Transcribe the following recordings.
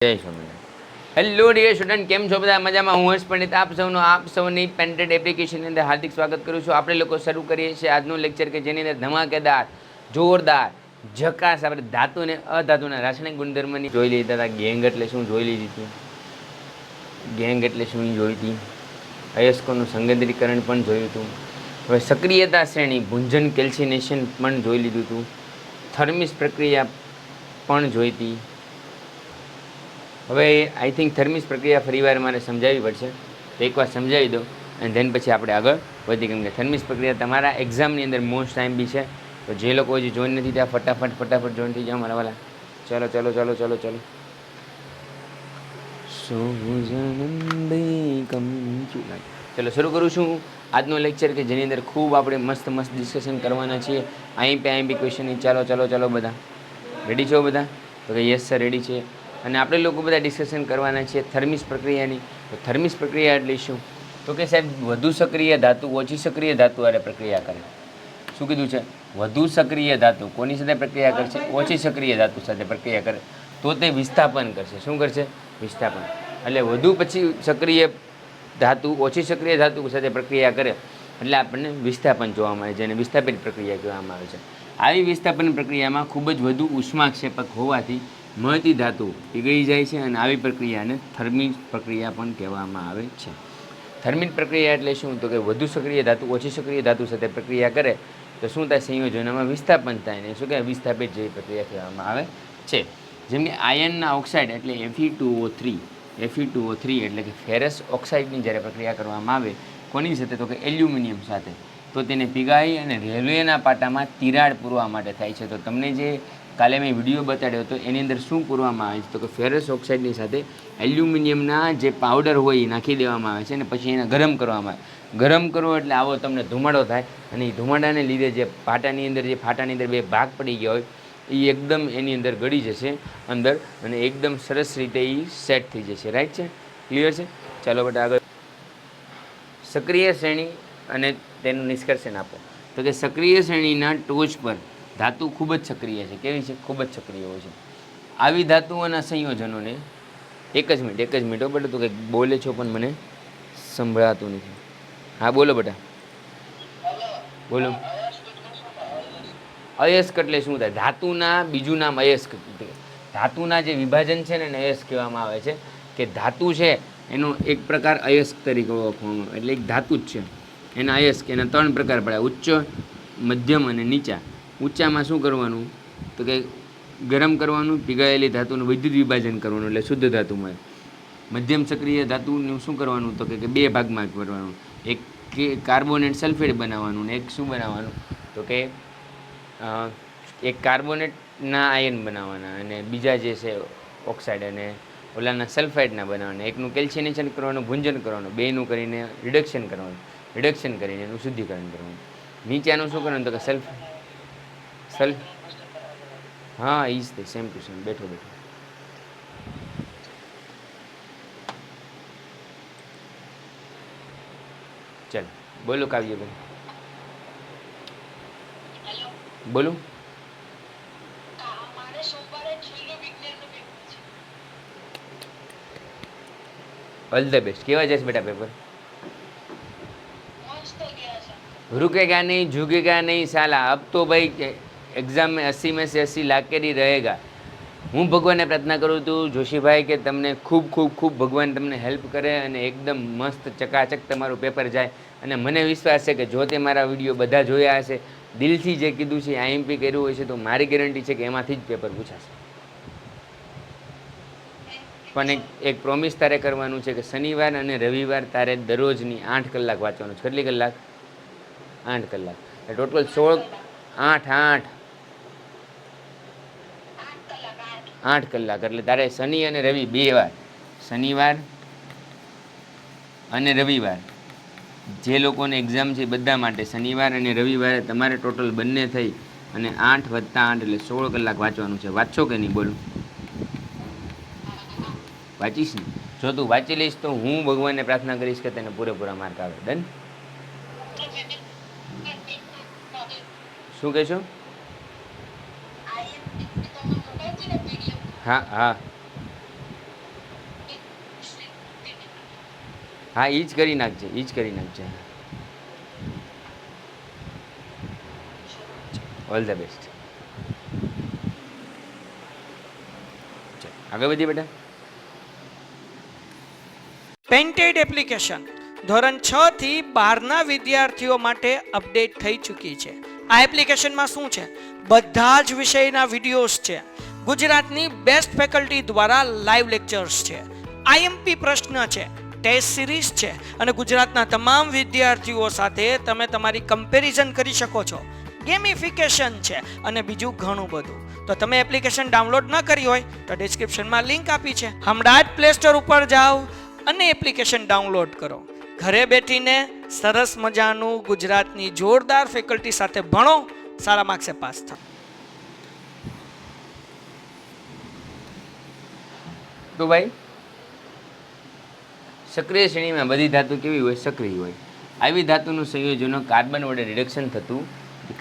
જય Swaminarayan. Hello dear student, કેમ છો બધા? મજામાં? હું હર્ષ પંડિત આપ સૌની પેન્ટેડ એપ્લિકેશનની અંદર હાર્દિક સ્વાગત કરું છું. આપણે લોકો શરૂ કરીએ છીએ આજનું લેક્ચર કે જેની અંદર ધમાકેદાર, જોરદાર, ઝકાસ આપણે ધાતુ અને અધાતુના રાસાયણિક ગુણધર્મની જોઈ લીધા હતા. ગેંગ એટલે શું જોઈ લીધી હતી. ગેંગ એટલે શું જોઈ હતી. અયસ્કોનું સંકેન્દ્રીકરણ પણ જોયું હતું. હવે સક્રિયતા શ્રેણી, ભૂંજન, કેલ્સિનેશન પણ જોઈ લીધું હતું. થર્મિસ પ્રક્રિયા પણ જોઈ હતી. હવે આઈ થિંક થર્મિસ પ્રક્રિયા ફરીવાર મારે સમજાવવી પડશે, તો એકવાર સમજાવી દો અને ધેન પછી આપણે આગળ વધી. કેમ કે થર્મિસ પ્રક્રિયા તમારા એક્ઝામની અંદર મોસ્ટ ટાઈમ બી છે. તો જે લોકો હજી જોઈન નથી ત્યાં ફટાફટ જોઈન થઈ જાઓ મારા વાલા. ચલો. ચલો શરૂ કરું છું આજનો લેક્ચર કે જેની અંદર ખૂબ આપણે મસ્ત ડિસ્કશન કરવાના છીએ. આઈએમપી ક્વેશ્ચનની. ચાલો બધા રેડી છો બધા? તો કે યસ સર રેડી છે. અને આપણે લોકો બધા ડિસ્કશન કરવાના છીએ થર્મિસ પ્રક્રિયાની. તો થર્મિસ પ્રક્રિયા એટલે શું? તો કે સાહેબ વધુ સક્રિય ધાતુ ઓછી સક્રિય ધાતુ હારે પ્રક્રિયા કરે. શું કીધું છે? વધુ સક્રિય ધાતુ કોની સાથે પ્રક્રિયા કરશે? ઓછી સક્રિય ધાતુ સાથે પ્રક્રિયા કરે તો તે વિસ્થાપન કરશે. શું કરશે? વિસ્થાપન. એટલે વધુ પછી સક્રિય ધાતુ ઓછી સક્રિય ધાતુ સાથે પ્રક્રિયા કરે એટલે આપણને વિસ્થાપન જોવા મળે છે, અને વિસ્થાપિત પ્રક્રિયા કહેવામાં આવે છે. આવી વિસ્થાપન પ્રક્રિયામાં ખૂબ જ વધુ ઉષ્માક્ષેપક હોવાથી મળતી ધાતુ પીગળી જાય છે, અને આવી પ્રક્રિયાને થર્મિક પ્રક્રિયા પણ કહેવામાં આવે છે. થર્મિક પ્રક્રિયા એટલે શું? તો કે વધુ સક્રિય ધાતુ ઓછી સક્રિય ધાતુ સાથે પ્રક્રિયા કરે તો શું થાય? સંયોજનમાં વિસ્થાપન થાય ને શું કહેવાય? વિસ્થાપિત જેવી પ્રક્રિયા કહેવામાં આવે છે. જેમ કે આયનના ઓક્સાઇડ એટલે Fe2O3 એટલે કે ફેરસ ઓક્સાઇડની જ્યારે પ્રક્રિયા કરવામાં આવે કોની સાથે? તો કે એલ્યુમિનિયમ સાથે, તો તેને પીગાળી અને રેલવેના પાટામાં તિરાડ પૂરવા માટે થાય છે. તો તમને જે કાલે મેં વિડીયો બતાડ્યો હતો એની અંદર શું પૂરવામાં આવે છે? તો કે ફેરસ ઓક્સાઇડની સાથે એલ્યુમિનિયમના જે પાવડર હોય એ નાખી દેવામાં આવે છે, અને પછી એને ગરમ કરવામાં આવે. ગરમ કરો એટલે આવો તમને ધુમાડો થાય, અને એ ધુમાડાને લીધે જે ફાટાની અંદર બે ભાગ પડી ગયા હોય એ એકદમ એની અંદર ગળી જશે અંદર, અને એકદમ સરસ રીતે એ સેટ થઈ જશે. રાઈટ છે? ક્લિયર છે? ચાલો બેટા આગળ. સક્રિય શ્રેણી અને તેનું નિષ્કર્ષણ આપો. તો કે સક્રિય શ્રેણીના ટોચ પર ધાતુ ખૂબ જ સક્રિય છે. કેવી છે? ખૂબ જ સક્રિય હોય છે. આવી ધાતુઓના સંયોજનોને એક જ મિનિટ હો બેટા, તું કંઈક બોલે છો પણ મને સંભળાતું નથી. હા બોલો બેટા, બોલો. અયસ્ક એટલે શું થાય? ધાતુના બીજું નામ અયસ્ક. ધાતુના જે વિભાજન છે ને અયસ્ક કહેવામાં આવે છે. કે ધાતુ છે એનો એક પ્રકાર અયસ્ક તરીકે ઓળખવામાં આવે. એટલે એક ધાતુ જ છે એના અયસ્ક. એના 3 પ્રકાર પડ્યા: ઉચ્ચ, મધ્યમ અને નીચા. ઊંચામાં શું કરવાનું? તો કે ગરમ કરવાનું, પીગાળેલી ધાતુનું વિદ્યુત વિભાજન કરવાનું એટલે શુદ્ધ ધાતુ મળે. મધ્યમ સક્રિય ધાતુનું શું કરવાનું? તો કે 2 ભાગમાં કરવાનું. એક કાર્બોનેટ સલ્ફેટ બનાવવાનું, ને એક શું બનાવવાનું? તો કે એક કાર્બોનેટના આયન બનાવવાના, અને બીજા જે છે ઓક્સાઇડ અને ઓલાના સલ્ફાઇડના બનાવવાના. એકનું કેલ્શિનેશન કરવાનું, ભૂંજન કરવાનું, બેનું કરીને રિડક્શન કરીને એનું શુદ્ધિકરણ કરવાનું. નીચેનું શું કરવાનું? તો કે હા એ જ તે સેમ ટુ સેમ. બેઠો ચાલો બોલો કાવ્યભાઈ, બોલો. All the best. કેવા જશે બેટા પેપર? रुकेगा नहीं, झुकेगा नहीं साला. अब तो भाई एग्ज़ाम में 80 में से 80 ला के ही रहेगा. હું ભગવાનને પ્રાર્થના કરું છું જોશીભાઈ કે તમને ખૂબ ભગવાન તમને હેલ્પ કરે અને એકદમ મસ્ત ચકાચક તમારું પેપર જાય. અને મને વિશ્વાસ છે કે જો તે મારા વિડીયો બધા જોયા હશે, દિલથી જે કીધું છે આઈએમપી કર્યું હોય છે, તો મારી ગેરંટી છે કે એમાંથી જ પેપર પૂછાશે. પણ એક પ્રોમિસ તારે કરવાનું છે કે શનિવાર અને રવિવાર તારે દરરોજની 8 કલાક વાંચવાનું છે. કેટલી કલાક? 8 કલાક. ટોટલ 8 કલાક. એટલે તારે શનિ અને રવિ 2 વાર, શનિવાર અને રવિવાર, જે લોકોને એક્ઝામ છે બધા માટે શનિવાર અને રવિવારે તમારે ટોટલ બંને થઈ અને 8 + 8 એટલે 16 કલાક વાંચવાનું છે. વાંચશો કે નહીં? બોલું વાંચીશ ને? જો તું વાંચી લઈશ તો હું ભગવાનને પ્રાર્થના કરીશ કે તેને પૂરેપૂરા માર્ક આવે. ડન? શું કહેશો? હા. હા એ જ કરી નાખજે, એ જ કરી નાખજે. All the best. આગળ વધીએ બેટા. પેન્ટેડ એપ્લિકેશન ધોરણ 6 થી 12ના વિદ્યાર્થીઓ માટે અપડેટ થઈ ચૂકી છે. આ એપ્લિકેશનમાં શું છે? બધા જ વિષયના વિડીયોઝ છે. ગુજરાતની બેસ્ટ ફેકલ્ટી દ્વારા લાઈવ લેક્ચર્સ છે. આઈએમપી પ્રશ્ન છે, ટેસ્ટ સિરીઝ છે અને ગુજરાતના તમામ વિદ્યાર્થીઓ સાથે તમે તમારી કમ્પેરિઝન કરી શકો છો. ગેમિફિકેશન છે અને બીજું ઘણું બધું. તો તમે એપ્લિકેશન ડાઉનલોડ ન કરી હોય તો ડિસ્ક્રિપ્શનમાં લિંક આપી છે. હમણાં જ પ્લે સ્ટોર ઉપર જાઓ અને એપ્લિકેશન ડાઉનલોડ કરો. ઘરે બેઠીને સરસ મજાનું ગુજરાતની જોરદાર ફેકલ્ટી સાથે ભણો, સારા માર્ક્સે પાસ થાઓ. તો ભાઈ સક્રિય શ્રેણીમાં બધી ધાતુ કેવી હોય? સક્રિય હોય. આવી ધાતુનું સંયોજનો કાર્બન વડે રિડક્શન થતું,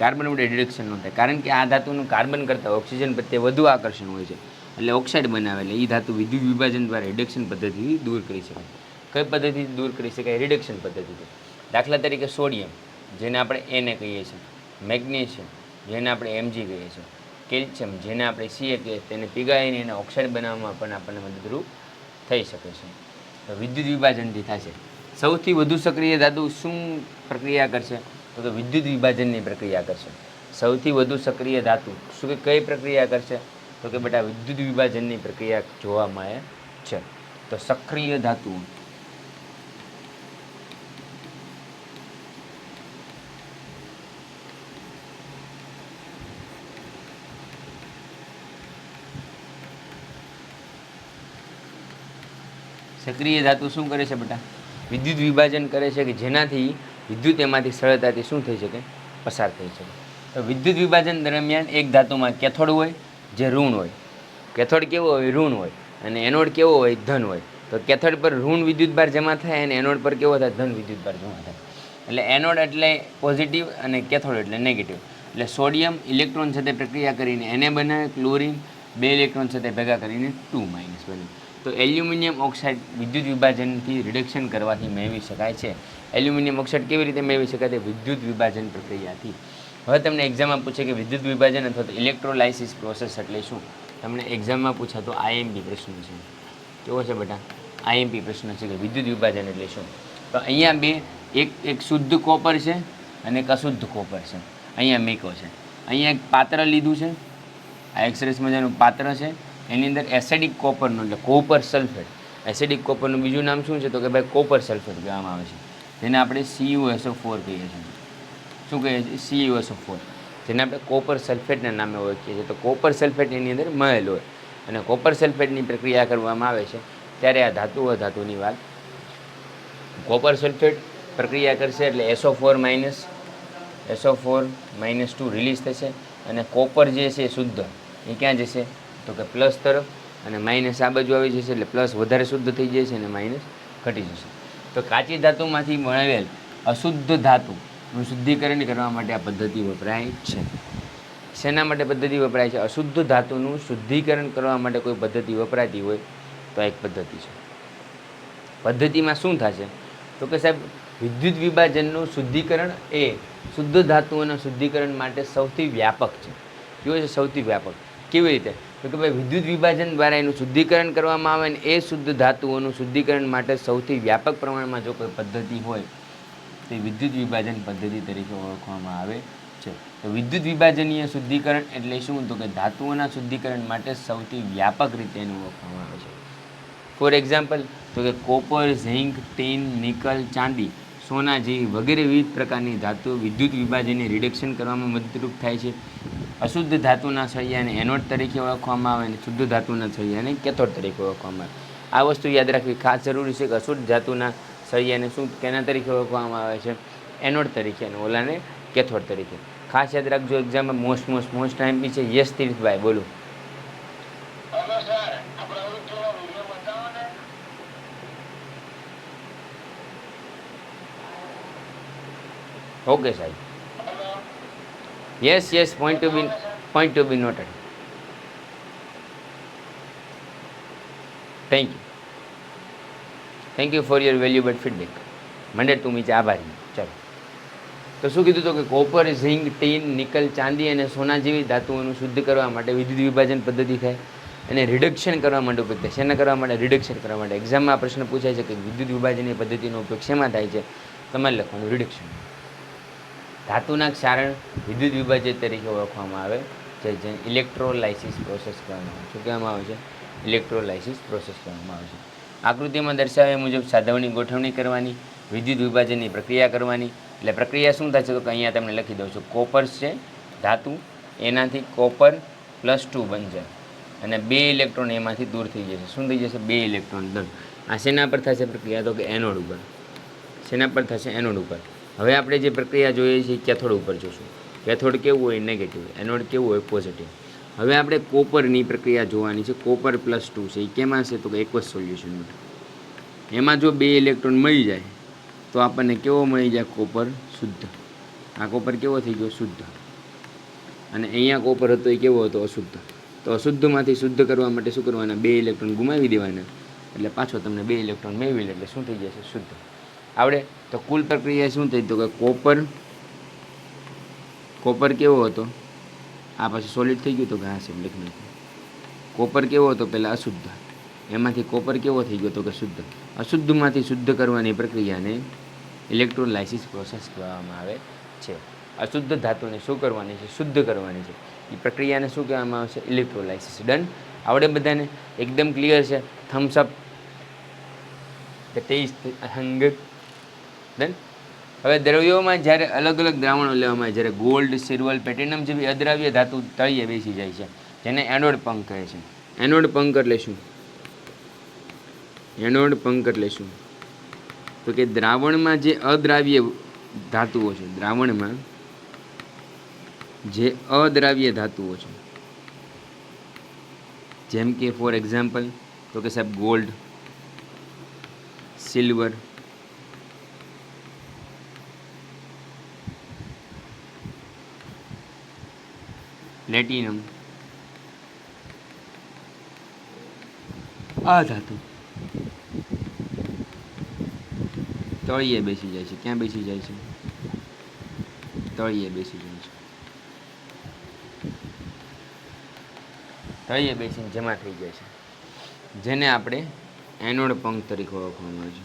કાર્બન વડે રિડક્શન ન થાય, કારણ કે આ ધાતુનું કાર્બન કરતાં ઓક્સિજન પ્રત્યે વધુ આકર્ષણ હોય છે. એટલે ઓક્સાઇડ બનાવે એટલે એ ધાતુ વિદ્યુત વિભાજન દ્વારા રિડક્શન પદ્ધતિથી દૂર કરી શકાય. કઈ પદ્ધતિથી દૂર કરી શકાય? રિડક્શન પદ્ધતિથી. દાખલા તરીકે સોડિયમ, જેને આપણે Na કહીએ છીએ, મેગ્નેશિયમ, જેને આપણે Mg કહીએ છીએ, કેલ્શિયમ, જેને આપણે Ca કહીએ, તેને પીગાળીને એને ઓક્સાઇડ બનાવવામાં પણ આપણને મદદરૂપ થઈ શકે છે. તો વિદ્યુત વિભાજનથી થશે. સૌથી વધુ સક્રિય ધાતુ શું પ્રક્રિયા કરશે? તો કે વિદ્યુત વિભાજનની પ્રક્રિયા કરશે. સૌથી વધુ સક્રિય ધાતુ શું કઈ પ્રક્રિયા કરશે? તો કે બેટા વિદ્યુત વિભાજનની પ્રક્રિયા જોવા મળે છે. તો સક્રિય ધાતુ સક્રિય ધાતુ શું કરે છે બેટા? વિદ્યુત વિભાજન કરે છે, કે જેનાથી વિદ્યુત એમાંથી સરળતાથી શું થઈ શકે? પસાર થઈ શકે. તો વિદ્યુત વિભાજન દરમિયાન એક ધાતુમાં કેથોડ હોય જે ઋણ હોય. કેથોડ કેવો હોય? ઋણ હોય. અને એનોડ કેવો હોય? ધન હોય. તો કેથોડ પર ઋણ વિદ્યુતભાર જમા થાય અને એનોડ પર કેવો થાય? ધન વિદ્યુતભાર જમા થાય. એટલે એનોડ એટલે પોઝિટિવ અને કેથોડ એટલે નેગેટિવ. એટલે સોડિયમ ઇલેક્ટ્રોન સાથે પ્રક્રિયા કરીને એને બનાવે, ક્લોરિન 2 ઇલેક્ટ્રોન સાથે ભેગા કરીને 2 માઇનસ બને. તો એલ્યુમિનિયમ ઓક્સાઇડ વિદ્યુત વિભાજનથી રિડક્શન કરવાથી મેળવી શકાય છે. એલ્યુમિનિયમ ઓક્સાઇડ કેવી રીતે મેળવી શકાય? તે વિદ્યુત વિભાજન પ્રક્રિયાથી. હવે તમને એક્ઝામમાં પૂછે કે વિદ્યુત વિભાજન અથવા તો ઇલેક્ટ્રોલાઇસિસ પ્રોસેસ એટલે શું? તમને એક્ઝામમાં પૂછાતો આઈએમપી પ્રશ્ન છે. કેવો છે બેટા? આઈએમપી પ્રશ્ન છે કે વિદ્યુત વિભાજન એટલે શું? તો અહીંયા બે એક શુદ્ધ કોપર છે અને એક અશુદ્ધ કોપર છે. અહીંયા મેકો છે. અહીંયા એક પાત્ર લીધું છે. આ એક સરસ મજાનું પાત્ર છે. એની અંદર એસિડિક કોપરનું એટલે કોપર સલ્ફેટ. એસિડિક કોપરનું બીજું નામ શું છે? તો કે ભાઈ કોપર સલ્ફેટ કહેવામાં આવે છે. જેને આપણે CuSO4 કહીએ છીએ. શું કહીએ છીએ? CuSO4. જેને આપણે કોપર સલ્ફેટના નામે ઓળખીએ છીએ. તો કોપર સલ્ફેટ એની અંદર મળેલ હોય અને કોપર સલ્ફેટની પ્રક્રિયા કરવામાં આવે છે ત્યારે આ ધાતુ અધાતુની વાત. કોપર સલ્ફેટ પ્રક્રિયા કરશે એટલે SO4 - 2 રિલીઝ થશે અને કોપર જે છે શુદ્ધ એ ક્યાં જશે? તો કે પ્લસ તરફ, અને માઇનસ આ બાજુ આવી જશે. એટલે પ્લસ વધારે શુદ્ધ થઈ જશે અને માઇનસ ઘટી જશે. તો કાચી ધાતુમાંથી મળેલ અશુદ્ધ ધાતુનું શુદ્ધિકરણ કરવા માટે આ પદ્ધતિ વપરાય છે. શેના માટે પદ્ધતિ વપરાય છે? અશુદ્ધ ધાતુનું શુદ્ધિકરણ કરવા માટે કોઈ પદ્ધતિ વપરાતી હોય તો એક પદ્ધતિ છે. પદ્ધતિમાં શું થશે? તો કે સાહેબ વિદ્યુત વિભાજનનું શુદ્ધિકરણ એ શુદ્ધ ધાતુઓના શુદ્ધિકરણ માટે સૌથી વ્યાપક છે. કેવું છે? સૌથી વ્યાપક. કેવી રીતે? તો કે ભાઈ વિદ્યુત વિભાજન દ્વારા એનું શુદ્ધિકરણ કરવામાં આવે ને એ શુદ્ધ ધાતુઓનું શુદ્ધિકરણ માટે સૌથી વ્યાપક પ્રમાણમાં જો કોઈ પદ્ધતિ હોય તે વિદ્યુત વિભાજન પદ્ધતિ તરીકે ઓળખવામાં આવે છે. તો વિદ્યુત વિભાજનીય શુદ્ધિકરણ એટલે શું? તો કે ધાતુઓના શુદ્ધિકરણ માટે સૌથી વ્યાપક રીતે એનું ઓળખવામાં આવે છે. ફોર એક્ઝામ્પલ, તો કે કોપર, ઝિંક, ટીન, નિકલ, ચાંદી, સોના જેવી વગેરે વિવિધ પ્રકારની ધાતુઓ વિદ્યુત વિભાજનને રિડક્શન કરવામાં મદદરૂપ થાય છે. અશુદ્ધ ધાતુના સળિયાને એનોડ તરીકે ઓળખવામાં આવે અને શુદ્ધ ધાતુના સળિયાને કેથોડ તરીકે ઓળખવામાં આવે. આ વસ્તુ યાદ રાખવી ખાસ જરૂરી છે કે અશુદ્ધ ધાતુના સળિયાને શું કેના તરીકે ઓળખવામાં આવે છે? એનોડ તરીકે, અને ઓલાને કેથોડ તરીકે. ખાસ યાદ રાખજો. એક્ઝામમાં મોસ્ટ ટાઈમ બી છે. યસ તીર્થભાઈ બોલો. ઓકે સાહેબ. Yes point to be noted. Thank you. Thank you for your valuable feedback. Monday to મીચ આભારી. ચાલો, તો શું કીધું તો કે કોપર, ઝિંક, ટીન, નિકલ, ચાંદી અને સોના જેવી ધાતુઓનું શુદ્ધ કરવા માટે વિદ્યુત વિભાજન પદ્ધતિ થાય અને રિડક્શન કરવા માટે ઉપયોગ થાય. શેના કરવા માટે? રિડક્શન કરવા માટે. એક્ઝામમાં આ પ્રશ્ન પૂછાય છે કે વિદ્યુત વિભાજનની પદ્ધતિનો ઉપયોગ શેમાં થાય છે? તમારે લખવાનું રિડક્શન. ધાતુના ક્ષારણ વિદ્યુત વિભાજન તરીકે ઓળખવામાં આવે છે, જે ઇલેક્ટ્રોલાઇસિસ પ્રોસેસ કહેવામાં આવે છે. શું કહેવામાં આવે છે? ઇલેક્ટ્રોલાઇસિસ પ્રોસેસ કહેવામાં આવે છે. આકૃતિમાં દર્શાવ્યા મુજબ સાધવની ગોઠવણી કરવાની, વિદ્યુત વિભાજનની પ્રક્રિયા કરવાની. એટલે પ્રક્રિયા શું થાય છે તો કે અહીંયા તમને લખી દઉં છું. કોપર છે ધાતુ, એનાથી કોપર +2 બનશે અને 2 ઇલેક્ટ્રોન એમાંથી દૂર થઈ જશે. શું થઈ જશે? 2 ઇલેક્ટ્રોન દૂર. આ શેના પર થશે પ્રક્રિયા તો કે એનોડ ઉપર. શેના પર થશે? એનોડ ઉપર. હવે આપણે જે પ્રક્રિયા જોઈએ છીએ કેથોડ ઉપર જોશું. કેથોડ કેવું હોય? નેગેટિવ. એનોડ કેવું હોય? પોઝિટિવ. હવે આપણે કોપરની પ્રક્રિયા જોવાની છે. કોપર +2 છે એ કેમાં છે તો કે એકવસ સોલ્યુશનમાં. એમાં જો 2 ઇલેક્ટ્રોન મળી જાય તો આપણને કેવો મળી જાય? કોપર શુદ્ધ. આ કોપર કેવો થઈ ગયો? શુદ્ધ. અને અહીંયા કોપર હતો એ કેવો હતો? અશુદ્ધ. તો અશુદ્ધમાંથી શુદ્ધ કરવા માટે શું કરવાના? 2 ઇલેક્ટ્રોન ગુમાવી દેવાના, એટલે પાછો તમને 2 ઇલેક્ટ્રોન મેળવી લે, એટલે શું થઈ જશે? શુદ્ધ. આવડે? તો કુલ પ્રક્રિયા શું થઈ તો કે કોપર કેવો હતો? આ પછી સોલિડ થઈ ગયું તો કે હા છે લખી નાખ્યું. કોપર કેવો હતો? પહેલાં અશુદ્ધ. એમાંથી કોપર કેવો થઈ ગયો તો કે શુદ્ધ. અશુદ્ધમાંથી શુદ્ધ કરવાની પ્રક્રિયાને ઇલેક્ટ્રોલાઇસિસ પ્રોસેસ કહેવામાં આવે છે. અશુદ્ધ ધાતુને શું કરવાની છે? શુદ્ધ કરવાની છે. એ પ્રક્રિયાને શું કહેવામાં આવે છે? ઇલેક્ટ્રોલાઇસિસ. ડન? આવડે બધાને? એકદમ ક્લિયર છે? Thumbs up. The test hung. Done? હવે દ્રવ્યોમાં જ્યારે અલગ અલગ દ્રાવણો લેવામાં આવે, જ્યારે ગોલ્ડ, સિલ્વર, પ્લેટિનમ જેવી અદ્રાવ્ય ધાતુ તળિયે બેસી જાય છે, જેને એનોડ પંખ કહે છે. એનોડ પંખ એટલે શું? એનોડ પંખ એટલે શું તો કે દ્રાવણમાં જે અદ્રાવ્ય ધાતુઓ છે, દ્રાવણમાં જે અદ્રાવ્ય ધાતુઓ છે, જેમ કે ફોર એક્ઝામ્પલ તો કે સાહેબ ગોલ્ડ, સિલ્વર, પ્લેટિનમ, આ ધાતુ તળિયે બેસી જાય છે. ક્યાં બેસી જાય છે? તળિયે બેસી જાય છે. તળિયે બેસીને જમા થઈ જાય છે, જેને આપણે એનોડ પંખ તરીકે ઓળખવામાં આવે છે.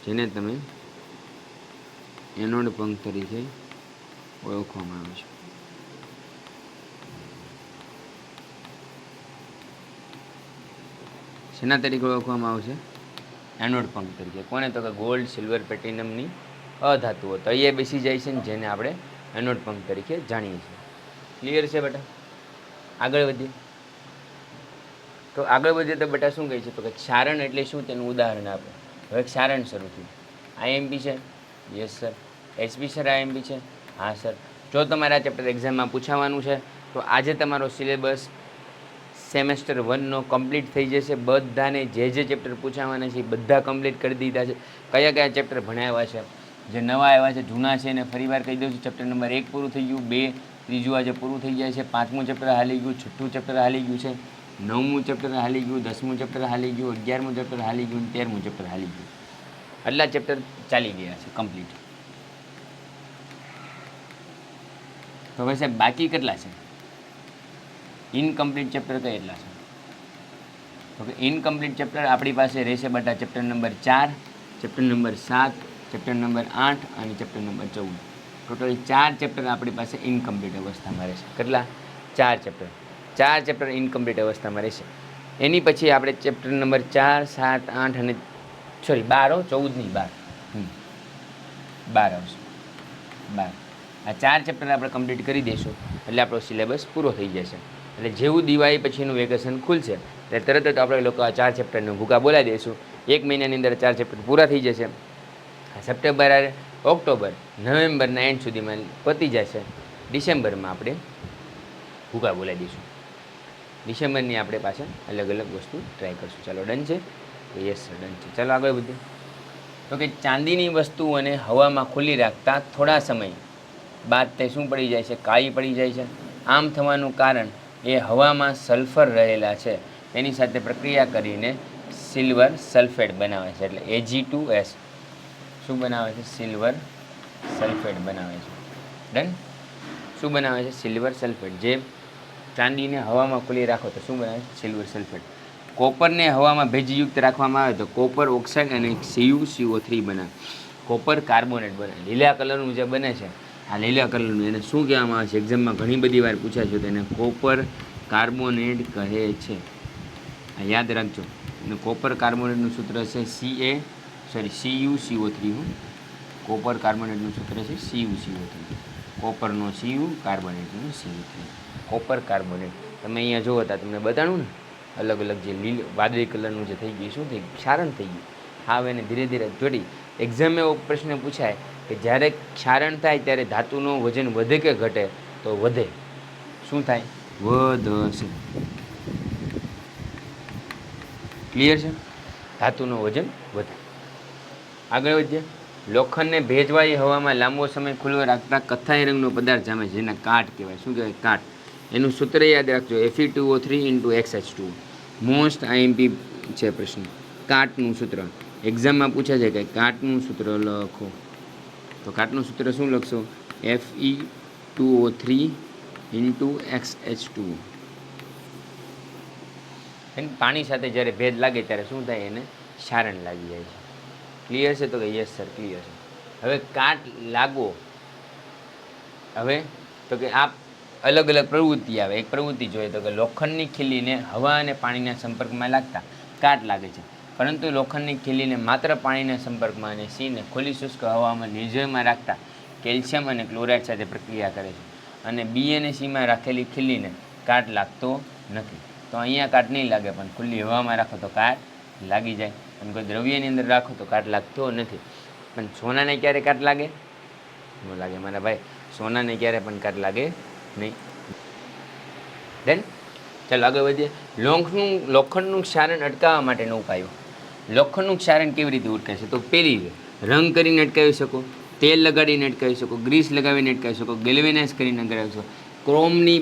જેને તમે એનોડ પંખ તરીકે ઓળખવામાં આવે છે. શેના તરીકે ઓળખવામાં આવશે? એનોડ પંખ તરીકે. કોને તો કે ગોલ્ડ, સિલ્વર, પ્લેટિનમની અધાતુઓ તળિયે બેસી જાય છે, જેને આપણે એનોડ પંખ તરીકે જાણીએ છીએ. ક્લિયર છે બેટા? આગળ વધીએ. તો આગળ વધીએ તો બેટા શું કહે છે તો કે ક્ષારણ એટલે શું તેનું ઉદાહરણ આપે. હવે ક્ષારણ શરૂ થયું. આઈએમપી છે? Yes sir. SP sir IMP છે? હા સર. જો તમારે આ ચેપ્ટર એક્ઝામમાં પૂછાવાનું છે તો આજે તમારો સિલેબસ સેમેસ્ટર 1નો કમ્પ્લીટ થઈ જશે. બધાને જે ચેપ્ટર પૂછાવાના છે એ બધા કમ્પ્લીટ કરી દીધા છે. કયા કયા ચેપ્ટર ભણાવ્યા છે, જે નવા આવ્યા છે, જૂના છે, એને ફરીવાર કહી દઉં છું. ચેપ્ટર નંબર 1 પૂરું થઈ ગયું, 2 ત્રીજું આજે પૂરું થઈ જાય છે, 5મું ચેપ્ટર હાલી ગયું, 6ઠું ચેપ્ટર હાલી ગયું છે, 9મું ચેપ્ટર હાલી ગયું, 10મું ચેપ્ટર હાલી ગયું, 11મું ચેપ્ટર હાલી ગયું, 13મું ચેપ્ટર હાલી ગયું. આટલા ચેપ્ટર ચાલી ગયા છે કમ્પ્લીટ. તો હવે સાહેબ બાકી કેટલા છે? ઇનકમ્પ્લીટ ચેપ્ટર કેટલા છે? તો કે ઇનકમ્પ્લીટ ચેપ્ટર આપણી પાસે રહેશે બેટા chapter number 4, chapter number 7, chapter number 8 અને ચેપ્ટર નંબર 14. ટોટલ 4 ચેપ્ટર આપણી પાસે ઇનકમ્પ્લીટ અવસ્થામાં રહેશે. કેટલા? 4 ચેપ્ટર. 4 ચેપ્ટર ઇનકમ્પ્લીટ અવસ્થામાં રહેશે. એની પછી આપણે ચેપ્ટર નંબર 4, 7, 8 અને 12 14 નહીં 12 આવશે. 12 આ 4 ચેપ્ટર આપણે કમ્પ્લીટ કરી દઈશું એટલે આપણો સિલેબસ પૂરો થઈ જશે. એટલે જેવું દિવાળી પછીનું વેકેશન ખુલશે એટલે તરત જ આપણે લોકો આ 4 ચેપ્ટરનું ભૂકા બોલાવી દઈશું. 1 મહિનાની અંદર 4 ચેપ્ટર પૂરા થઈ જશે. સપ્ટેમ્બર, ઓક્ટોબર, નવેમ્બરના એન્ડ સુધીમાં પતી જશે. ડિસેમ્બરમાં આપણે ભૂકા બોલાવી દઈશું. ડિસેમ્બરની આપણે પાછા અલગ અલગ વસ્તુ ટ્રાય કરશું. ચાલો ડન છે? યસ સર ડન છે. ચાલો આગળ વધીએ. તો કે ચાંદીની વસ્તુઓને હવામાં ખુલ્લી રાખતા થોડા સમય બાદ તે શું પડી જાય છે? કાળી પડી જાય છે. આમ થવાનું કારણ એ હવામાં સલ્ફર રહેલા છે, તેની સાથે પ્રક્રિયા કરીને સિલ્વર સલ્ફેટ બનાવે છે, એટલે Ag2S શું બનાવે છે? સિલ્વર સલ્ફેટ બનાવે છે. ડન. શું બનાવે છે? Silver sulphate. જે ચાંદીને હવામાં ખુલ્લી રાખો તો શું બનાવે છે? Silver sulphate. કોપરને હવામાં ભેજયુક્ત રાખવામાં આવે તો કોપર ઓક્સાઇડ અને CuCO3 બનાવે. કોપર કાર્બોનેટ બને. લીલા કલરનું જે બને છે, આ લીલા કલરનું એને શું કહેવામાં આવે છે? એક્ઝામમાં ઘણી બધી વાર પૂછાય છે, તો એને કોપર કાર્બોનેટ કહે છે. આ યાદ રાખજો. અને કોપર કાર્બોનેટનું સૂત્ર છે CuCO3. કોપર કાર્બોનેટનું સૂત્ર છે CuCO3. કોપરનો Cu, કાર્બોનેટનો CO3. Copper carbonate. તમે અહીંયા જુઓ હતા, તમને બતાડું ને, અલગ અલગ જે વાદળી કલરનું જે થઈ ગયું, શું થઈ ગયું? ક્ષારણ થઈ ગયું. હા, એને ધીરે ધીરે જોડી. એક્ઝામ એવો પ્રશ્ન પૂછાય કે જ્યારે ક્ષારણ થાય ત્યારે ધાતુનું વજન વધે કે ઘટે? તો વધે. શું થાય? વધશે. ક્લિયર છે? ધાતુનું વજન વધે. આગળ વધીએ. લોખંડને ભેજવાળી હવામાં લાંબો સમય ખુલ્લો રાખતા કથ્થાઈ રંગનો પદાર્થ જામે છે, જેને કાટ કહેવાય. શું કહેવાય? કાટ. એનું સૂત્ર યાદ રાખજો, Fe2O3 × મોસ્ટ આઈએમપી છે પ્રશ્ન. કાટનું સૂત્ર એક્ઝામમાં પૂછે છે કે કાટનું સૂત્ર લખો, તો કાટનું સૂત્ર શું લખશો? Fe2O3 × XH2. પાણી સાથે જ્યારે ભેજ લાગે ત્યારે શું થાય? એને ક્ષારણ લાગી જાય છે. ક્લિયર છે? તો કે યસ સર, ક્લિયર છે. હવે કાટ લાગવો, હવે તો કે આ અલગ અલગ પ્રવૃત્તિ આવે. એક પ્રવૃત્તિ જોઈએ તો કે લોખંડની ખીલીને હવા અને પાણીના સંપર્કમાં લાગતા કાટ લાગે છે, પરંતુ લોખંડની ખીલીને માત્ર પાણીના સંપર્કમાં અને સીને ખુલ્લી શુષ્ક હવામાં નિર્જળમાં રાખતા કેલ્શિયમ અને ક્લોરાઇડ સાથે પ્રક્રિયા કરે છે, અને બી અને સીમાં રાખેલી ખીલીને કાટ લાગતો નથી. તો અહીંયા કાટ નહીં લાગે, પણ ખુલ્લી હવામાં રાખો તો કાટ લાગી જાય. અને કોઈ દ્રવ્યની અંદર રાખો તો કાટ લાગતો નથી. પણ સોનાને ક્યારે કાટ લાગે? ન લાગે મારા ભાઈ. સોનાને ક્યારે પણ કાટ લાગે નહીં. ડન. ચાલો આગળ વધીએ. લોખંડનું ક્ષારણ અટકાવવા માટેનો ઉપાયો. લોખંડનું ક્ષારણ કેવી રીતે અટકાવી છે? તો પહેલી રંગ કરીને અટકાવી શકો, તેલ લગાડીને અટકાવી શકો, ગ્રીસ લગાવીને અટકાવી શકો, ગેલ્વેનાઇઝ કરીને અટકાવી શકો, ક્રોમે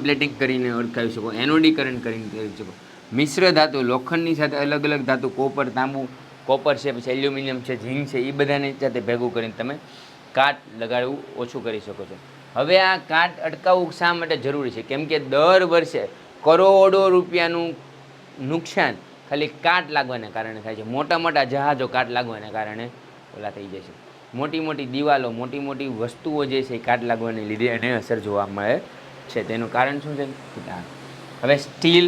પ્લેટિંગ કરીને અટકાવી શકો, એનોડીકરણ કરીને કરી શકો. મિશ્ર ધાતુ લોખંડની સાથે અલગ અલગ ધાતુ, કોપર, તાંબુ, કોપર છે, પછી એલ્યુમિનિયમ છે, ઝીંક છે, એ બધાને સાથે ભેગું કરીને તમે કાટ લગાડવું ઓછું કરી શકો છો. હવે આ કાટ અટકાવવું શા માટે જરૂરી છે? કેમ કે દર વર્ષે કરોડો રૂપિયાનું નુકસાન ખાલી કાટ લાગવાને કારણે થાય છે. મોટા મોટા જહાજો કાટ લાગવાને કારણે ઓલા થઈ જાય છે. મોટી મોટી દિવાલો, મોટી મોટી વસ્તુઓ જે છે એ કાટ લાગવાને લીધે એને અસર જોવા મળે છે. તેનું કારણ શું છે? હવે સ્ટીલ,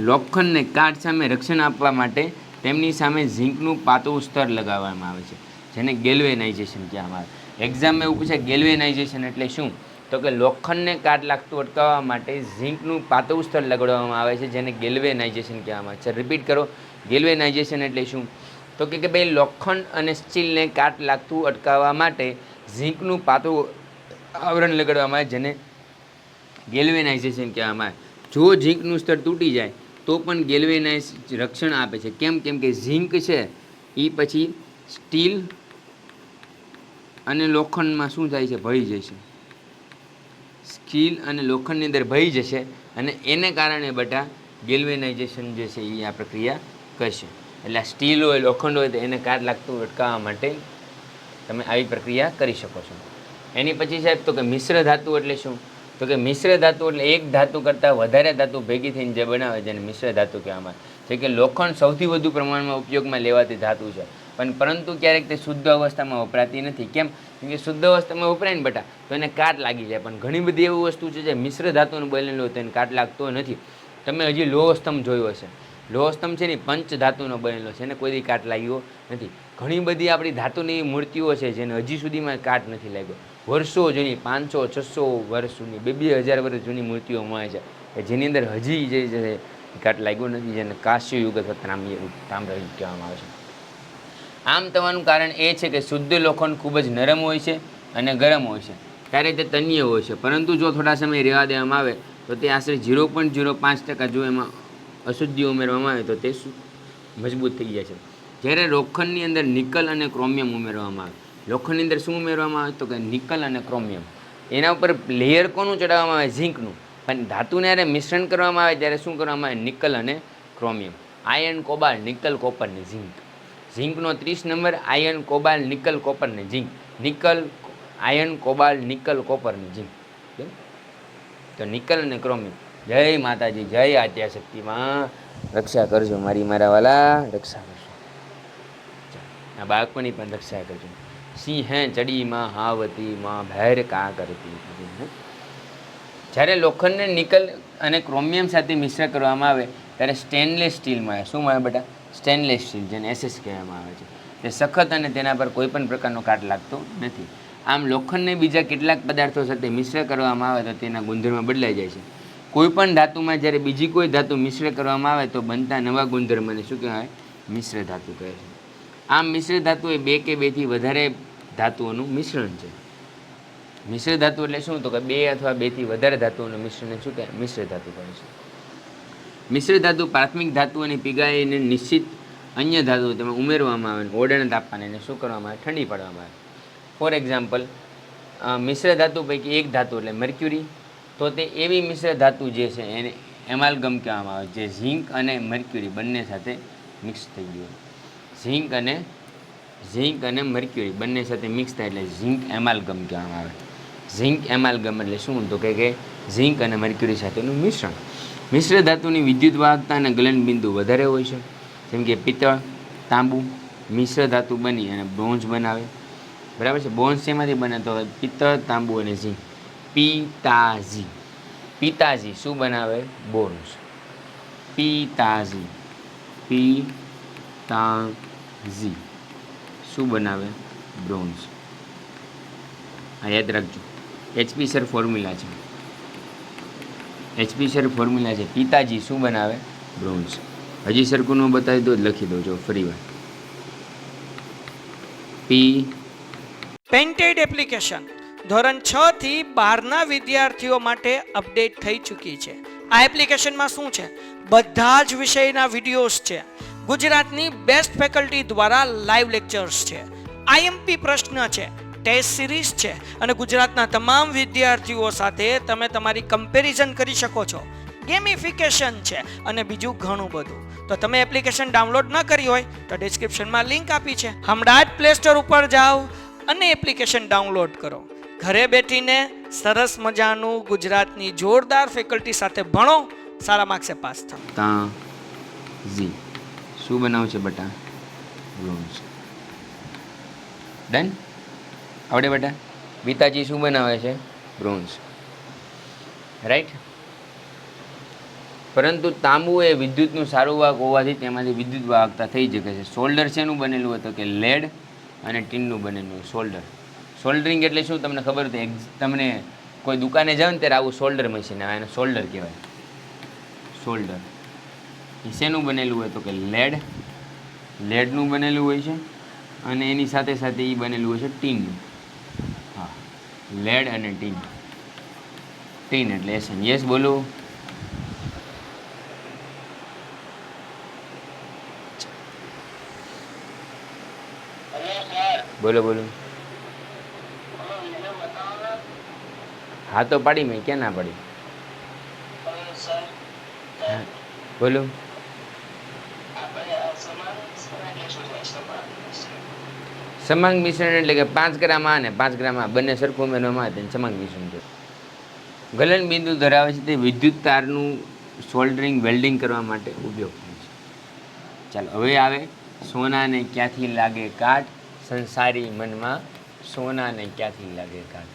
લોખંડને કાટ સામે રક્ષણ આપવા માટે તેમની સામે ઝીંકનું પાતળું સ્તર લગાવવામાં આવે છે, જેને ગેલ્વેનાઇઝેશન કહેવામાં આવે. એક્ઝામમાં એવું પૂછે ગેલ્વેનાઇઝેશન એટલે શું? તો કે લોખંડને કાટ લાગતું અટકાવવા માટે ઝીંકનું પાતળું સ્તર લગાડવામાં આવે છે, જેને ગેલ્વેનાઇઝેશન કહેવામાં આવે છે. રિપીટ કરો, ગેલ્વેનાઇઝેશન એટલે શું? તો કે ભાઈ લોખંડ અને સ્ટીલને કાટ લાગતું અટકાવવા માટે ઝીંકનું પાતળું આવરણ લગાડવામાં આવે, જેને ગેલ્વેનાઇઝેશન કહેવામાં આવે. જો ઝીંકનું સ્તર તૂટી જાય તો પણ ગેલ્વેનાઇઝ રક્ષણ આપે છે. કેમ કે ઝીંક છે એ પછી સ્ટીલ અને લોખંડમાં શું થાય છે? ભળી જશે. સ્ટીલ અને લોખંડની અંદર ભળી જશે, અને એને કારણે બેટા ગેલ્વેનાઇઝેશન જે છે એ આ પ્રક્રિયા કરશે. એટલે સ્ટીલ હોય, લોખંડ હોય, તો એને કાટ લાગતું અટકાવવા માટે તમે આવી પ્રક્રિયા કરી શકો છો. એની પછી સાહેબ તો કે મિશ્ર ધાતુ એટલે શું? તો કે મિશ્ર ધાતુ એટલે એક ધાતુ કરતાં વધારે ધાતુ ભેગી થઈને જે બનાવે જેને મિશ્ર ધાતુ કહેવામાં આવે છે. કે લોખંડ સૌથી વધુ પ્રમાણમાં ઉપયોગમાં લેવાતી ધાતુ છે, પરંતુ ક્યારેક તે શુદ્ધ અવસ્થામાં વપરાતી નથી. કેમ કે શુદ્ધ અવસ્થામાં વપરાય ને બેટા તો એને કાટ લાગી જાય, પણ ઘણી બધી એવી વસ્તુ છે જે મિશ્ર ધાતુનું બનેલું હોય તો એને કાટ લાગતો નથી. તમે હજી લોહ સ્તંભ જોયો હશે. લોહ સ્તંભ છે ને પંચ ધાતુનો બનેલો છે, એને કોઈ દી કાટ લાગ્યો નથી. ઘણી બધી આપણી ધાતુની મૂર્તિઓ છે જેને હજી સુધીમાં કાટ નથી લાગ્યો. વર્ષો જૂની, 500, 600 વર્ષ જૂની, 2000 વર્ષ જૂની મૂર્તિઓ મળે છે કે જેની અંદર હજી જે છે કાટ લાગ્યો નથી, જેને કાશ્ય યુગ અથવા તામ્ર યુગ કહેવામાં આવે છે. આમ થવાનું કારણ એ છે કે શુદ્ધ લોખંડ ખૂબ જ નરમ હોય છે અને ગરમ હોય છે, ત્યારે તે તન્ય હોય છે. પરંતુ જો થોડા સમય રહેવા દેવામાં આવે તો તે આશરે 0.05% જો એમાં અશુદ્ધિ ઉમેરવામાં આવે તો તે મજબૂત થઈ જાય છે. જ્યારે લોખંડની અંદર નિકલ અને ક્રોમિયમ ઉમેરવામાં આવે, લોખંડની અંદર શું ઉમેરવામાં આવે? તો કે નિકલ અને ક્રોમિયમ. એના ઉપર લેયર કોનું ચડાવવામાં આવે? ઝીંકનું. પણ ધાતુને જ્યારે મિશ્રણ કરવામાં આવે ત્યારે શું કરવામાં આવે? નિકલ અને chromium. Iron, cobalt, nickel, copper ને ઝિંક. ઝિંકનો 30 number, iron, cobalt, nickel, copper ને zinc. Nickel, iron, cobalt, nickel, copper ને ઝિંક. તો નિકલ અને ક્રોમિયમ. જય માતાજી, જય આદ્યાશક્તિમાં. રક્ષા કરજો મારા વાલા, રક્ષા કરજો. આ બાળકોની પણ રક્ષા કરજો. સિંહ ચડી માં હાવતી માં ભૈર કા કરતી. જ્યારે લોખંડને નિકલ અને ક્રોમિયમ સાથે મિશ્ર કરવામાં આવે ત્યારે સ્ટેનલેસ સ્ટીલમાં શું મળે બેટા? સ્ટેનલેસ સ્ટીલ, જેને SS કહેવામાં આવે છે. તે સખત અને તેના પર કોઈ પણ પ્રકારનો કાટ લાગતો નથી. આમ લોખંડને બીજા કેટલાક પદાર્થો સાથે મિશ્ર કરવામાં આવે તો તેના ગુણધર્મ બદલાઈ જાય છે. કોઈ પણ ધાતુમાં જ્યારે બીજી કોઈ ધાતુ મિશ્ર કરવામાં આવે તો બનતા નવા ગુણધર્મને શું કહેવાય? મિશ્ર ધાતુ કહે છે. આમ મિશ્ર ધાતુ એ 2 કે 2થી વધારે ધાતુઓનું મિશ્રણ છે. મિશ્ર ધાતુ એટલે શું? તો કે 2 અથવા 2થી વધારે ધાતુઓનું મિશ્રણને શું કહે? મિશ્ર ધાતુ કહે છે. મિશ્ર ધાતુ પ્રાથમિક ધાતુ અને પીગળાઈને નિશ્ચિત અન્ય ધાતુઓ તેમાં ઉમેરવામાં આવે, ઓરડાના તાપમાને એને શું કરવામાં આવે? ઠંડી પાડવામાં આવે. ફોર એક્ઝામ્પલ, મિશ્ર ધાતુ પૈકી એક ધાતુ એટલે મર્ક્યુરી, તો તે એવી મિશ્ર ધાતુ જે છે એને એમાલ્ગમ કહેવામાં આવે, જે ઝિંક અને મર્ક્યુરી બંને સાથે મિક્સ થઈ ગયું. ઝિંક અને મર્ક્યુરી બંને સાથે મિક્સ થાય એટલે ઝિંક એમાલ્ગમ કહેવામાં આવે. ઝિંક એમાલ્ગમ એટલે શું? તો કે ઝિંક અને મર્ક્યુરી સાથેનું મિશ્રણ. મિશ્ર ધાતુની વિદ્યુત વાહકતા અને ગલન બિંદુ વધારે હોય છે. જેમ કે પિત્તળ, તાંબુ મિશ્ર ધાતુ બની અને બ્રોન્ઝ બનાવે. બરાબર છે? બ્રોન્ઝ શેમાંથી બને? તો પિત્તળ, તાંબુ અને ઝીંક. પિતાજી શું બનાવે? બ્રોન્ઝ. પિતાજી શું બનાવે? બ્રોન્ઝ. આ યાદ રાખજો. HP સર ફોર્મ્યુલા છે. HP સર ફોર્મ્યુલા છે. પિતાજી શું બનાવે? બ્રોન્ઝ. હજી સરખું ન બતાવી દો, લખી દો જો ફરી વાર. પેન્ટેડ એપ્લિકેશન ધોરણ 6 થી 12ના વિદ્યાર્થીઓ માટે અપડેટ થઈ ચૂકી છે. આ એપ્લિકેશનમાં શું છે? બધા જ વિષયના વિડીયોઝ છે. ગુજરાતની બેસ્ટ ફેકલ્ટી દ્વારા લાઈવ લેક્ચર્સ છે. IMP પ્રશ્ન છે, ટેસ્ટ સિરીઝ છે અને ગુજરાતના તમામ વિદ્યાર્થીઓ સાથે તમે તમારી કમ્પેરિઝન કરી શકો છો. ગેમિફિકેશન છે અને બીજું ઘણું બધું. તો તમે એપ્લિકેશન ડાઉનલોડ ન કરી હોય તો ડિસ્ક્રિપ્શનમાં લિંક આપી છે. હમણાં જ પ્લે સ્ટોર ઉપર જાઓ અને એપ્લિકેશન ડાઉનલોડ કરો. ઘરે બેઠીને સરસ મજાનું ગુજરાતની જોરદાર ફેકલ્ટી સાથે ભણો, સારા માર્ક્સે પાસ થાઓ. શું બનાવું છે બેટા? બ્રોન્ઝ. ડન? આવડે બેટા? પિતાજી શું બનાવે છે? બ્રોન્ઝ. રાઈટ? પરંતુ તાંબુ એ વિદ્યુતનું સારું વાહક હોવાથી તેમાંથી વિદ્યુત વાહકતા થઈ શકે છે. સોલ્ડર શેનું બનેલું હતું? કે લેડ અને ટીનનું બનેલું સોલ્ડર. સોલ્ડરિંગ એટલે શું તમને ખબર હતી? તમને કોઈ દુકાને જાવ ને ત્યારે આવું સોલ્ડર મશીન આવે, એને સોલ્ડર કહેવાય. સોલ્ડર એ શેનું બનેલું હોય? તો કે લેડનું બનેલું હોય છે અને એની સાથે સાથે એ બનેલું હોય છે ટીનનું. હા, લેડ અને ટીન. ટીન એટલે એસન. યસ બોલો. બોલો. હા તો પાડી મેં, ક્યાં ના પાડી? હા બોલો. સમાંગ મિશ્રણ એટલે કે 5 ગ્રામ આ અને 5 ગ્રામ આ બંને સરખું ઉમેરવામાં આવે તેને સમાંગ મિશ્રણ છે. ગલન બિંદુ ધરાવે છે તે વિદ્યુત તારનું સોલ્ડરિંગ વેલ્ડિંગ કરવા માટે ઉપયોગ થાય છે. ચાલો હવે આવે સોનાને ક્યાંથી લાગે કાટ? સંસારી મનમાં સોનાને ક્યાંથી લાગે કાટ?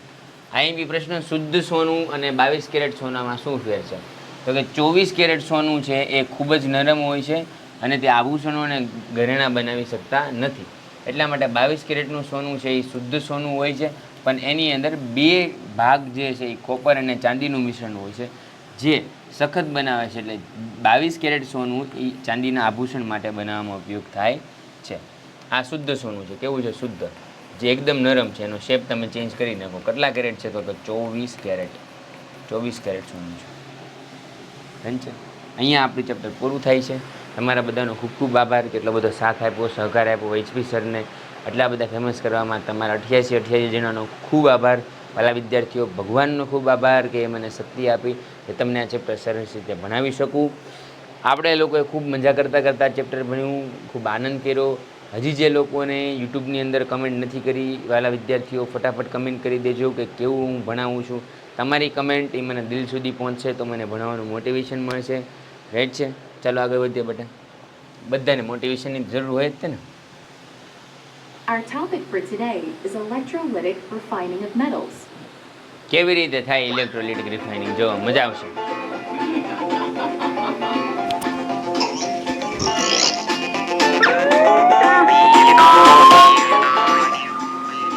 IMP પ્રશ્ન, શુદ્ધ સોનું અને 22 કેરેટ સોનામાં શું ફેર છે? તો કે 24 કેરેટ સોનું છે એ ખૂબ જ નરમ હોય છે અને તે આભૂષણો અને ઘરેણાં બનાવી શકતા નથી. એટલા માટે 22 કેરેટનું સોનું છે એ શુદ્ધ સોનું હોય છે, પણ એની અંદર 2 ભાગ જે છે એ કોપર અને ચાંદીનું મિશ્રણ હોય છે જે સખત બનાવે છે. એટલે 22 કેરેટ સોનું એ ચાંદીના આભૂષણ માટે બનાવવામાં ઉપયોગ થાય છે. આ શુદ્ધ સોનું છે. કેવું છે? શુદ્ધ, જે એકદમ નરમ છે. એનો શેપ તમે ચેન્જ કરી નાખો. કેટલા કેરેટ છે? તો 24 કેરેટ. 24 કેરેટ સોનું છે. ડન છે? અહીંયા આપણું ચેપ્ટર પૂરું થાય છે. તમારા બધાનો ખૂબ ખૂબ આભાર. કેટલો બધો સાથ આપ્યો, સહકાર આપ્યો HP સરને આટલા બધા ફેમસ કરવામાં. તમારા 88 જણાનો ખૂબ આભાર. વાલા વિદ્યાર્થીઓ, ભગવાનનો ખૂબ આભાર કે મને શક્તિ આપી કે તમને આ ચેપ્ટર સરસ રીતે ભણાવી શકું. આપણે લોકોએ ખૂબ મજા કરતાં કરતાં ચેપ્ટર ભણ્યું, ખૂબ આનંદ કર્યો. હજી જે લોકોને યુટ્યુબની અંદર કમેન્ટ નથી કરી, વાલા વિદ્યાર્થીઓ ફટાફટ કમેન્ટ કરી દેજો કે કેવું હું ભણાવું છું. તમારી કમેન્ટ એ મને દિલ સુધી પહોંચશે તો મને ભણાવવાનું મોટિવેશન મળશે. રાઈટ છે? ચાલો આગળ વધીએ બેટા. બધાને મોટિવેશનની જરૂર હોય જ છે ને. Our topic for today is electrolytic refining of metals. કેવી રીતે થાય ઇલેક્ટ્રોલિટિક રિફાઇનિંગ? જો મજા આવશે.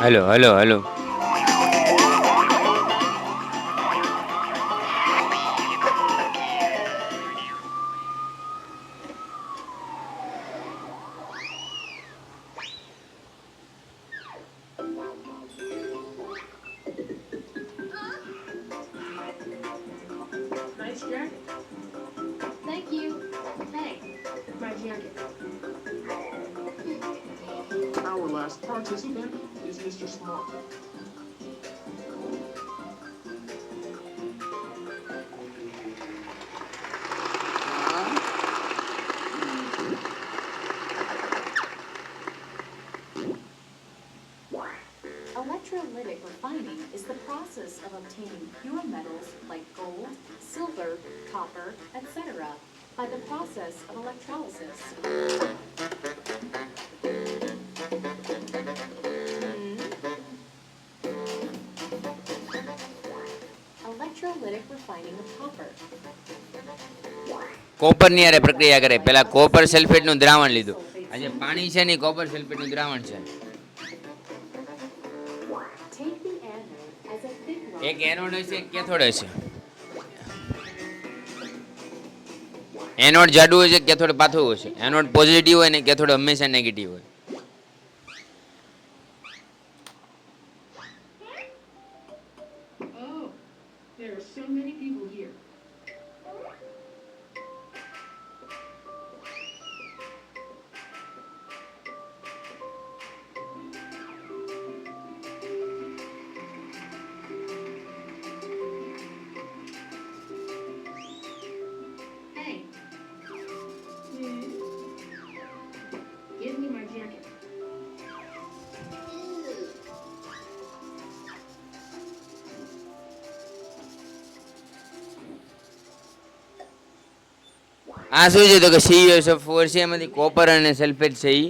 Hello hello hello. Nice jacket. Thank you. Hey, my jacket. Our last participant is Mr. Smart. Electrolytic refining is the process of obtaining pure metals like gold, silver, copper, etc. by the process of electrolysis. Electrolytic refining of copper. કોપરની યારે પ્રક્રિયા કરે. પહેલા copper સલ્ફેટનું દ્રાવણ લીધું. આજે પાણી છે ને કોપર સલ્ફેટનું દ્રાવણ છે. Take the anode as a thick rod. એક એનોડ હશે, એક કેથોડ હશે. એનોડ જાડું હોય છે, કેથોડ પાતળું હોય છે. એનોડ પોઝિટિવ હોય ને કેથોડ હંમેશા નેગેટિવ હોય. Oh, there are so many people here. Hey. Give me my jacket. આ શું છે તો કે CuSO4 છે, એમાંથી કોપર અને સલ્ફેટ છે એ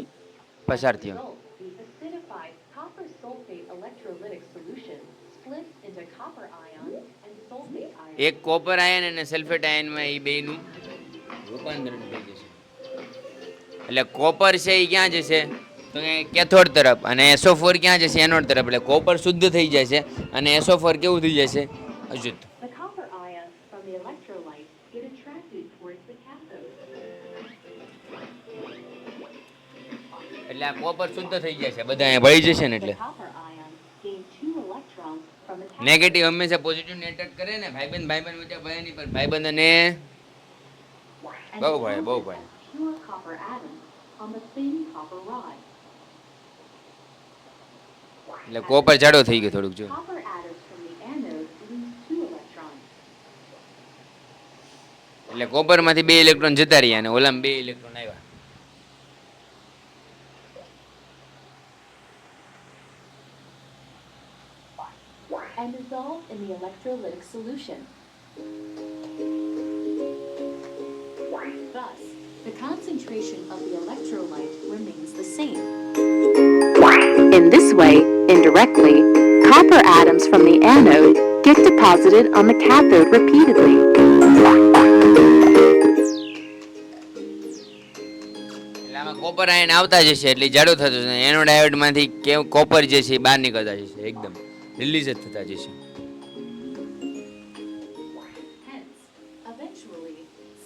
પસાર થયો. Result, the acidified copper sulfate electrolytic solution splits into copper ion and sulfate ion. એક કોપર આયન અને સલ્ફેટ આયનમાં એ બેનું રૂપાંતરણ થઈ જશે. એટલે કોપર છે એ ક્યાં જશે તો કે કેથોડ તરફ, અને SO4 ક્યાં જશે એનોડ તરફ. એટલે કોપર શુદ્ધ થઈ જશે અને SO4 કેવું થઈ જશે અશુદ્ધ. The copper ions from the electrolyte get attracted towards the cathode. એટલે આ કોપર શુદ્ધ થઈ જશે, બધા અહીંયા ભળી જશે ને. The એટલે copper ions gain 2 electrons from the cathode. Negative હંમેશા પોઝિટિવ ને એટેક કરે ને. ભાઈબંધ વચ્ચે ભય નહીં, પણ ભાઈબંધ અને And બહુ ભય, બહુ ભય. deposits pure copper atoms on the thin copper rod. એટલે કોપર જાડો થઈ ગયો થોડુંક. જો Copper atoms from the anode lose 2 electrons. એટલે કોપરમાંથી 2 ઇલેક્ટ્રોન જતા રહ્યા અને ઓલામાં 2 ઇલેક્ટ્રોન આવ્યા. And dissolve in the electrolytic solution. Thus, the concentration of the electrolyte remains the same. In this way, indirectly, copper atoms from the anode get deposited on the cathode repeatedly. એટલે આમાં copper ion આવતા જશે એટલે જાડો થતો જશે. Anode આયોડમાંથી copper જે છે એ બહાર નીકળતા જશે, એકદમ રિલીઝ જ થતા જશે. Hence, eventually,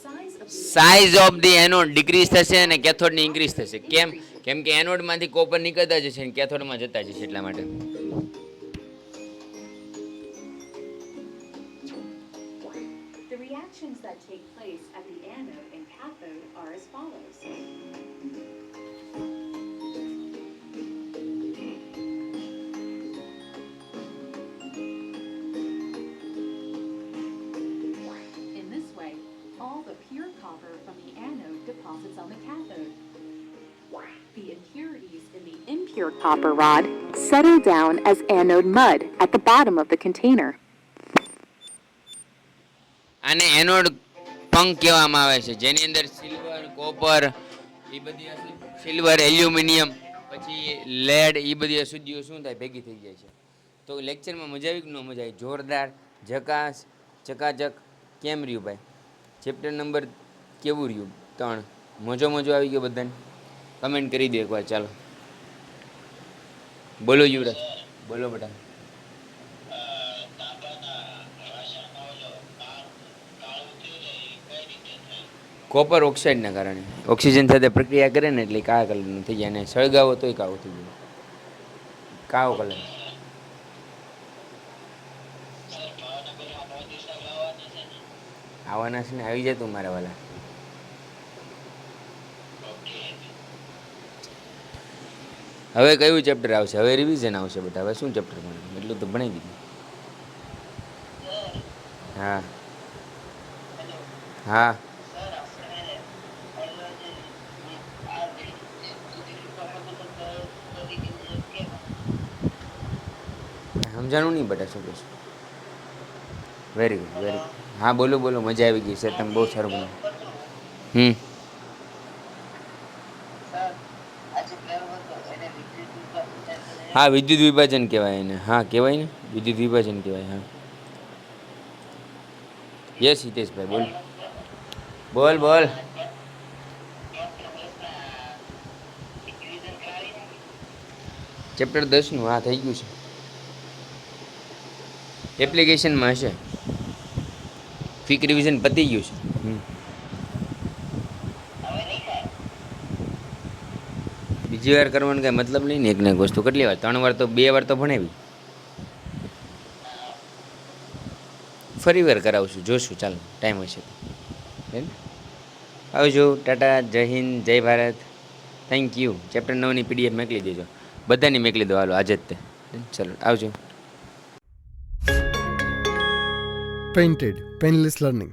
size of the size of the anode decrease થશે અને કેથોડની ઇન્ક્રીઝ થશે. કેમ? કેમ કે એનોડમાંથી કોપર નીકળતા જશે અને કેથોડમાં જતા જશે એટલા માટે. The reactions that take place at the anode and cathode are as follows. In this way, all the pure copper from the pure copper rod settle down as anode mud at the bottom of the container. આને anode પંખ કહેવામાં આવે છે, જેની અંદર silver, copper, એ બધી silver, aluminium, પછી lead, એ બધી અશુદ્ધિઓ શું થાય, ભેગી થઈ જાય છે. તો લેક્ચરમાં મજા આવી કે ન મજા આવી? જોરદાર, ઝકાસ, ચકાચક. કેમ રહ્યું ભાઈ? ચેપ્ટર નંબર કેવું રહ્યું? 3. મોજો આવી ગયો બધાને? કમેન્ટ કરી દો એકવાર. ચાલો બોલો યુવરાજ, બોલો બેટા. કોપર ઓક્સાઇડના કારણે ઓક્સિજન સાથે પ્રક્રિયા કરે ને એટલે કાળા કલરનું થઈ જાય, અને સળગાવો તોય કાળો થઈ જાય, કાળો કલર. આવવાના છે ને, આવી જાય તું મારા વાલા. હવે કયું ચેપ્ટર આવશે? હવે રિવિઝન આવશે બેટા. હવે શું ચેપ્ટર ભણવાનું? એટલું તો ભણી દીધું. હા હા સમજાણું નહીં બેટા, શું કહેશું? Very good, very good. હા બોલો બોલો, મજા આવી ગઈ સર, તમે બહુ સારું બનાવ્યું. હા, વિદ્યુત વિભાજન કહેવાય એને. હા કહેવાય ને, વિદ્યુત વિભાજન કહેવાય. હા યસ હિતેશભાઈ, બોલ બોલ બોલ. ચેપ્ટર 10નું હા થઈ ગયું છે, એપ્લિકેશનમાં હશે. ક્વિક રિવિઝન પતી ગયું છે. બીજી વાર કરવાનો કાંઈ મતલબ નહીં ને. એકને એક વસ્તુ કેટલી વાર? 3 વાર તો 2 વાર તો ભણાવી. ફરી વાર કરાવશું, જોશું. ચાલો ટાઈમ હશે તો. આવજો, ટાટા, જય હિન્દ, જય ભારત. Thank you. ચેપ્ટર 9ની PDF મોકલી દેજો બધાની. મોકલી દો હાલો આજે જ તે. ચાલો આવજો. Painted Painless Learning.